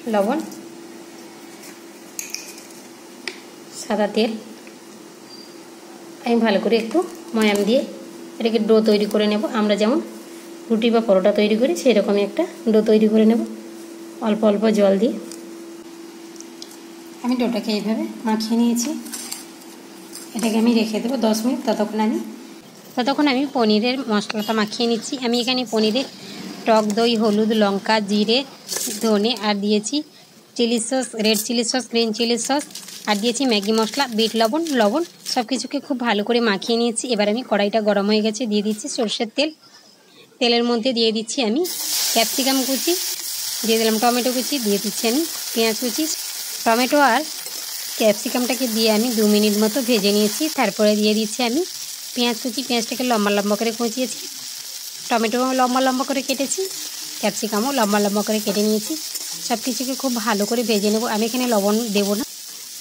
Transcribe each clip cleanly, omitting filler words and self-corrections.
লবণ, সাদা তেল। আমি ভালো করে একটু ময়াম দিয়ে এটাকে ডো তৈরি করে নেব। আমরা যেমন রুটি বা পরোটা তৈরি করি সেই রকমই একটা ডো তৈরি করে নেব অল্প অল্প জল দিয়ে। আমি ডোটাকে এইভাবে মাখিয়ে নিয়েছি। এটাকে আমি রেখে দেবো 10 মিনিট। ততক্ষণ আমি পনিরের মশলাটা মাখিয়ে নিচ্ছি। আমি এখানে পনিরে টক দই, হলুদ, লঙ্কা, জিরে, ধনে আর দিয়েছি chilli sauce, red chilli sauce, green chilli sauce আর দিয়েছি ম্যাগি মশলা, বিট লবণ সব কিছুকে খুব ভালো করে মাখিয়ে নিয়েছি। এবার আমি কড়াইটা গরম হয়ে গেছে, দিয়ে দিচ্ছি সরষের তেল। তেলের মধ্যে দিয়ে দিচ্ছি আমি ক্যাপসিকাম কুচি, দিয়ে দিলাম টমেটো কুচি, দিয়ে দিচ্ছি আমি পেঁয়াজ কুচি। টমেটো আর ক্যাপসিকামটাকে দিয়ে আমি 2 মিনিট মতো ভেজে নিয়েছি। তারপরে দিয়ে দিচ্ছি আমি পেঁয়াজ কুচি। পেঁয়াজটাকে লম্বা লম্বা করে কুচিয়েছি, টমেটো লম্বা লম্বা করে কেটেছি, ক্যাপসিকামও লম্বা লম্বা করে কেটে নিয়েছি। সব কিছুকে খুব ভালো করে ভেজে নেব। আমি এখানে লবণ দেবো না।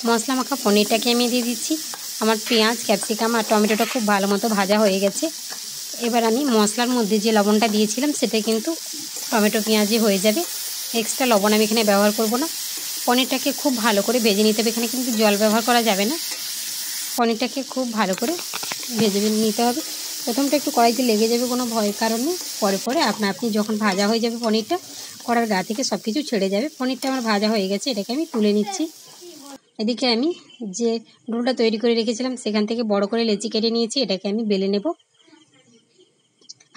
মশলা মাখা পনিরটাকে আমি দিয়ে দিচ্ছি। আমার পেঁয়াজ, ক্যাপসিকাম আর টমেটোটা খুব ভালো মতো ভাজা হয়ে গেছে। এবার আমি মশলার মধ্যে যে লবণটা দিয়েছিলাম সেটা কিন্তু টমেটো পেঁয়াজে হয়ে যাবে। এক্সট্রা লবণ আমি এখানে ব্যবহার করব না। পনিরটাকে খুব ভালো করে ভেজে নিতে হবে। এখানে কিন্তু জল ব্যবহার করা যাবে না। পনিরটাকে খুব ভালো করে ভেজে নিতে হবে। প্রথমটা একটু কড়াইতে লেগে যাবে, কোনো ভয়ের কারণে। পরে আপনি যখন ভাজা হয়ে যাবে পনিরটা, কড়ার গা থেকে সব কিছু ছেড়ে যাবে। পনিরটা আমার ভাজা হয়ে গেছে, এটাকে আমি তুলে নিচ্ছি। এদিকে আমি যে ডোটা তৈরি করে রেখেছিলাম সেখান থেকে বড় করে লেচি কেটে নিয়েছি। এটাকে আমি বেলে নেব।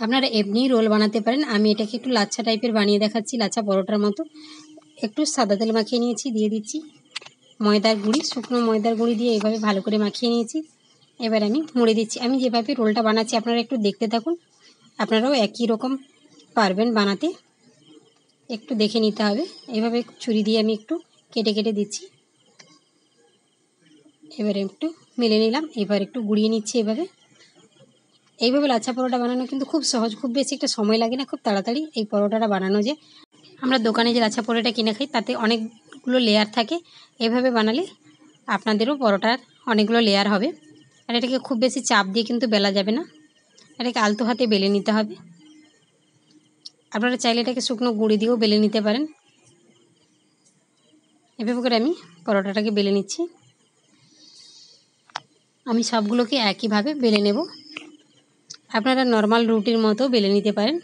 আপনারা এমনিই রোল বানাতে পারেন। আমি এটাকে একটু লাচ্ছা টাইপের বানিয়ে দেখাচ্ছি, লাচ্ছা পরোটার মতো। একটু সাদা তেল মাখিয়ে নিয়েছি, দিয়ে দিচ্ছি ময়দার গুঁড়ি, শুকনো ময়দার গুঁড়ি দিয়ে এইভাবে ভালো করে মাখিয়ে নিয়েছি। এবার আমি মুড়ে দিচ্ছি। আমি যেভাবে রোলটা বানাচ্ছি আপনারা একটু দেখতে থাকুন, আপনারাও একই রকম পারবেন বানাতে। একটু দেখে নিতে হবে। এভাবে ছুরি দিয়ে আমি একটু কেটে কেটে দিচ্ছি। এবারে একটু মেলে নিলাম। এবার একটু গুঁড়িয়ে নিচ্ছি। এইভাবে লাচ্ছা পরোটা বানানো কিন্তু খুব সহজ, খুব বেশি একটা সময় লাগে না, খুব তাড়াতাড়ি এই পরোটাটা বানানো যায়। আমরা দোকানে যে লাচ্ছা পরোটা কিনে খাই তাতে অনেকগুলো লেয়ার থাকে। এভাবে বানালে আপনাদেরও পরোটার অনেকগুলো লেয়ার হবে। আর এটাকে খুব বেশি চাপ দিয়ে কিন্তু বেলা যাবে না, এটাকে আলতো হাতে বেলে নিতে হবে। আপনারা চাইলে এটাকে শুকনো গুঁড়ি দিয়েও বেলে নিতে পারেন। এভাবে করে আমি পরোটাটাকে বেলে নিচ্ছি। আমি সবগুলোকে একইভাবে বেলে নেব। আপনারা নর্মাল রুটির মতো বেলে নিতে পারেন।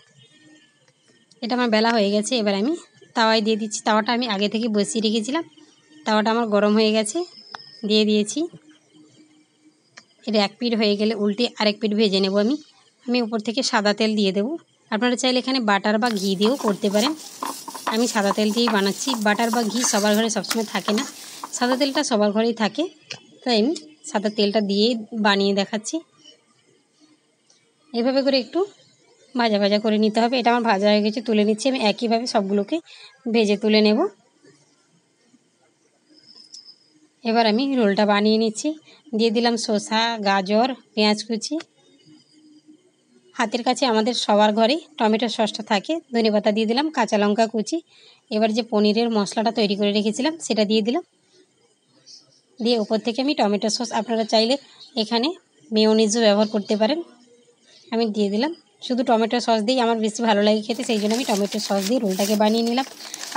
এটা আমার বেলা হয়ে গেছে। এবার আমি তাওয়ায় দিয়ে দিচ্ছি। তাওয়াটা আমি আগে থেকে বসিয়ে রেখেছিলাম। তাওয়াটা আমার গরম হয়ে গেছে, দিয়ে দিয়েছি। এটা এক পিঠ হয়ে গেলে উল্টে আরেক পিঠ ভেজে নেব। আমি উপর থেকে সাদা তেল দিয়ে দেবো। আপনারা চাইলে এখানে বাটার বা ঘি দিয়েও করতে পারেন। আমি সাদা তেল দিয়েই বানাচ্ছি। বাটার বা ঘি সবার ঘরে সবসময় থাকে না, সাদা তেলটা সবার ঘরেই থাকে, তাই আমি সাদা তেলটা দিয়েই বানিয়ে দেখাচ্ছি। এভাবে করে একটু ভাজা ভাজা করে নিতে হবে। এটা আমার ভাজা হয়ে গেছে, তুলে নিচ্ছি। আমি একইভাবে সবগুলোকে ভেজে তুলে নেব। এবার আমি রোলটা বানিয়ে নিচ্ছি। দিয়ে দিলাম শসা, গাজর, পেঁয়াজ কুচি। হাতের কাছে আমাদের সবার ঘরে টমেটো সসটা থাকে। ধনেপাতা দিয়ে দিলাম, কাঁচা লঙ্কা কুচি। এবার যে পনিরের মশলাটা তৈরি করে রেখেছিলাম সেটা দিয়ে দিলাম। দিয়ে উপর থেকে আমি টমেটো সস, আপনারা চাইলে এখানে মেয়োনিজও ব্যবহার করতে পারেন। আমি দিয়ে দিলাম। শুধু টমেটো সস দিয়েই আমার বেশি ভালো লাগে খেতে, সেই জন্য আমি টমেটো সস দিয়ে রোলটাকে বানিয়ে নিলাম।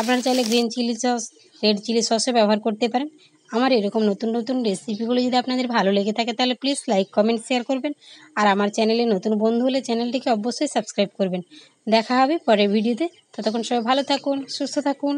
আপনারা চাইলে green chilli sauce, red chilli সসও ব্যবহার করতে পারেন। আমার এরকম নতুন নতুন রেসিপিগুলো যদি আপনাদের ভালো লেগে থাকে তাহলে প্লিজ লাইক, কমেন্ট, শেয়ার করবেন। আর আমার চ্যানেলে নতুন বন্ধু হলে চ্যানেলটিকে অবশ্যই সাবস্ক্রাইব করবেন। দেখা হবে পরের ভিডিওতে। ততক্ষণ সবাই ভালো থাকুন, সুস্থ থাকুন।